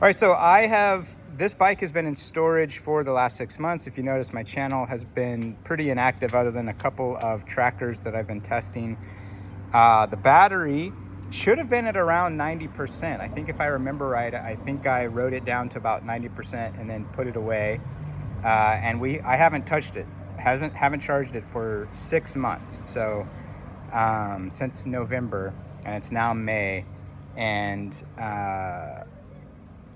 All right, so this bike has been in storage for the last 6 months. If you notice, my channel has been pretty inactive other than a couple of trackers that I've been testing. The battery should have been at around 90%. I think if I remember right, I think I wrote it down to about 90% and then put it away. I haven't touched it. Haven't charged it for 6 months. So since November, and it's now May, and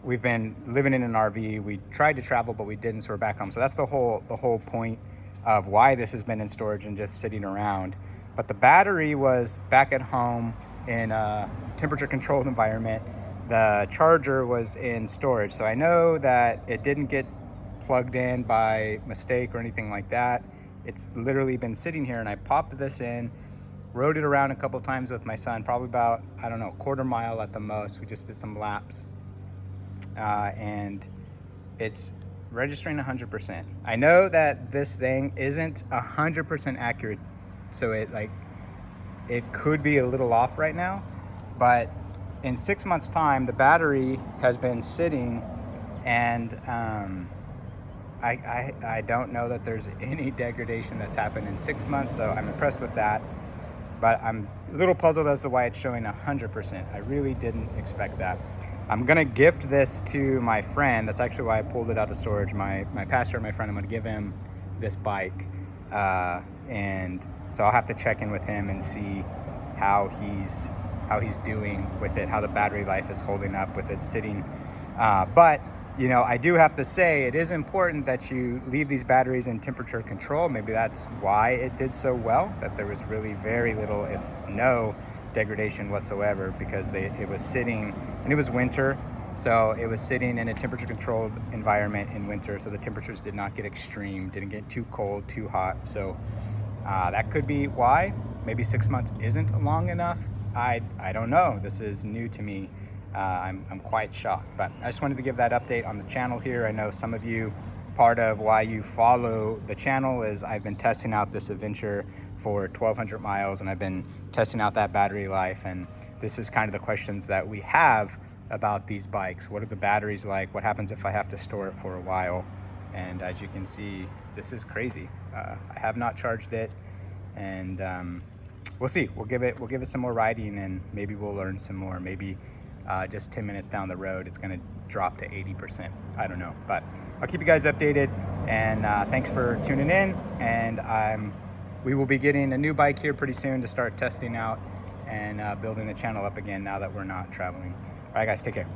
we've been living in an RV. We tried to travel, but we didn't, so we're back home. So that's the whole point of why this has been in storage and just sitting around. But the battery was back at home in a temperature controlled environment. The charger was in storage. So I know that it didn't get plugged in by mistake or anything like that. It's literally been sitting here, and I popped this in, rode it around a couple times with my son, probably about, I don't know, quarter mile at the most. We just did some laps. And it's registering 100%. I know that this thing isn't 100% accurate, so it could be a little off right now, but in 6 months time, the battery has been sitting, and I don't know that there's any degradation that's happened in 6 months, so I'm impressed with that. But I'm a little puzzled as to why it's showing 100%. I really didn't expect that. I'm gonna gift this to my friend. That's actually why I pulled it out of storage. My pastor, my friend, I'm gonna give him this bike. And so I'll have to check in with him and see how he's doing with it, how the battery life is holding up with it sitting. But you know, I do have to say it is important that you leave these batteries in temperature control. Maybe that's why it did so well, that there was really very little, if no, degradation whatsoever, because it was sitting, and it was winter, so it was sitting in a temperature controlled environment in winter, so the temperatures did not get extreme, didn't get too cold, too hot. So that could be why. Maybe 6 months isn't long enough. I don't know. This is new to me. I'm quite shocked, but I just wanted to give that update on the channel here. I know some of you, part of why you follow the channel is I've been testing out this adventure for 1,200 miles, and I've been testing out that battery life, and this is kind of the questions that we have about these bikes. What are the batteries like? What happens if I have to store it for a while? And as you can see, this is crazy. I have not charged it, and we'll see. We'll give it some more riding, and maybe we'll learn some more. Maybe just 10 minutes down the road, it's gonna drop to 80%. I don't know, but I'll keep you guys updated, and thanks for tuning in. And we will be getting a new bike here pretty soon to start testing out and building the channel up again now that we're not traveling. All right, guys, take care.